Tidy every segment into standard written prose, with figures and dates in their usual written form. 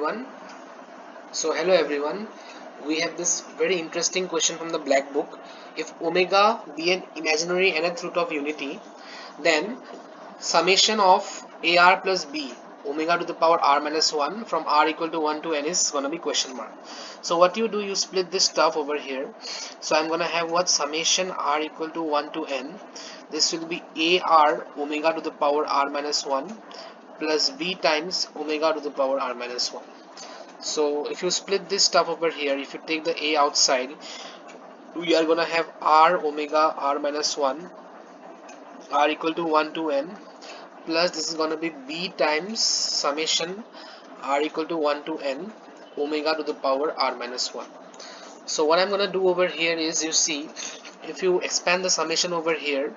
everyone. Hello everyone. We have this very interesting question from the Black Book. If omega be an imaginary nth root of unity, then summation of ar plus b omega to the power r minus 1 from r equal to 1 to n is gonna be question mark. So what you do, you split this stuff over here. So I'm gonna have what summation r equal to 1 to n. This will be ar omega to the power r minus 1 plus b times omega to the power r minus 1. So if you split this stuff over here, if you take the a outside, we are gonna have r omega r minus 1 r equal to 1 to n plus this is gonna be b times summation r equal to 1 to n omega to the power r minus 1. So what I'm gonna do over here is, you see, if you expand the summation over here,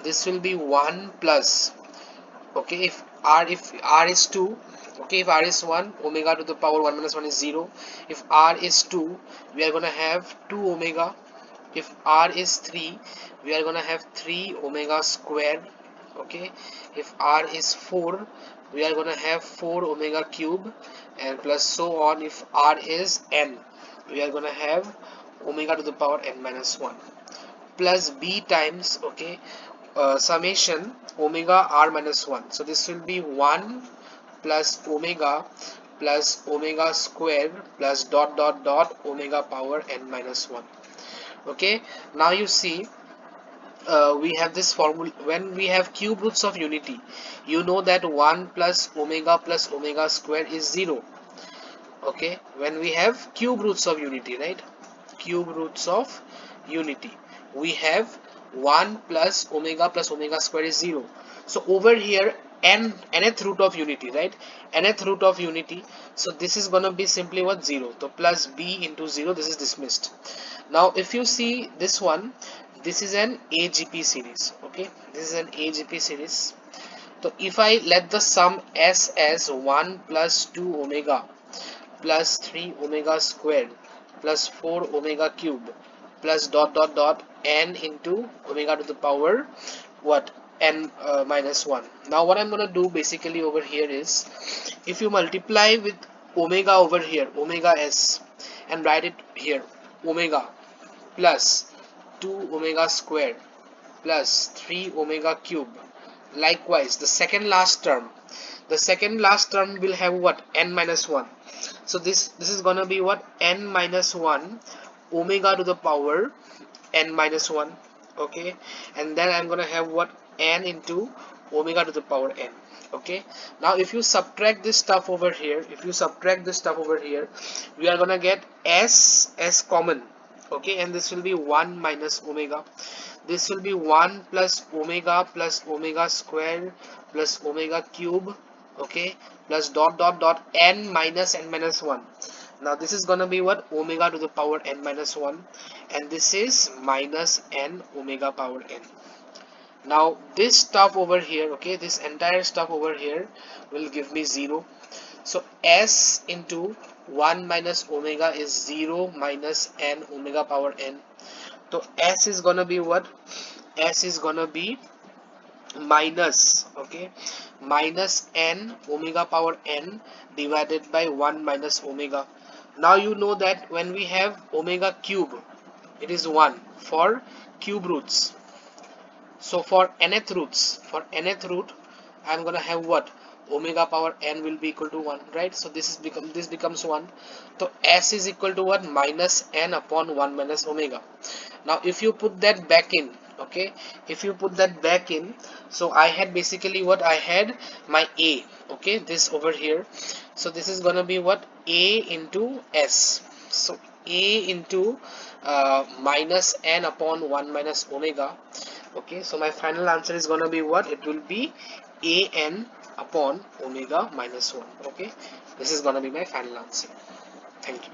this will be 1 plus, okay, if r is 2, okay, if r is 1, omega to the power 1 minus 1 is 0. If r is 2, we are gonna have 2 omega. If r is 3, we are gonna have 3 omega squared, okay. If r is 4, we are gonna have 4 omega cube, and plus so on. If r is n, we are gonna have omega to the power n minus 1 plus b times, okay, summation omega r minus 1. So this will be 1 plus omega squared plus dot dot dot omega power n minus 1. Okay, now you see, we have this formula. When we have cube roots of unity, you know that 1 plus omega squared is 0. Okay, when we have cube roots of unity, right, cube roots of unity, we have 1 plus omega squared is 0. So over here, nth root of unity, right, nth root of unity, so this is gonna be simply what, 0. So plus b into 0, this is dismissed. Now if you see this one, this is an AGP series, okay, this is an AGP series. So if I let the sum s as 1 plus 2 omega plus 3 omega squared plus 4 omega cube plus dot dot dot n into omega to the power what, n minus 1. Now what I'm gonna do basically over here is, if you multiply with omega over here, omega s, and write it here, omega plus 2 omega squared plus 3 omega cube. Likewise, the second last term will have what, n minus 1. So this is gonna be what, n minus 1 omega to the power n minus 1, okay, and then I'm gonna have what, n into omega to the power n. Okay, now if you subtract this stuff over here, we are gonna get s common, okay, and this will be 1 minus omega. This will be 1 plus omega squared plus omega cube, okay, plus dot dot dot n minus 1. Now this is gonna be what, omega to the power n minus 1, and this is minus n omega power n. Now this stuff over here, okay, this entire stuff over here will give me 0. So s into 1 minus omega is 0 minus n omega power n. So s is gonna be what, s is gonna be minus, okay, minus n omega power n divided by 1 minus omega. Now you know that when we have omega cube, it is 1 for cube roots. So for nth root, I'm gonna have what, omega power n will be equal to 1, right? So this becomes 1. So s is equal to what, minus n upon 1 minus omega. Now if you put that back in, okay, so I had basically what, I had my a, okay, this over here. So this is gonna be what, a into s. So a into minus n upon 1 minus omega. Okay, so my final answer is gonna be what, it will be an upon omega minus 1. Okay, this is gonna be my final answer. Thank you.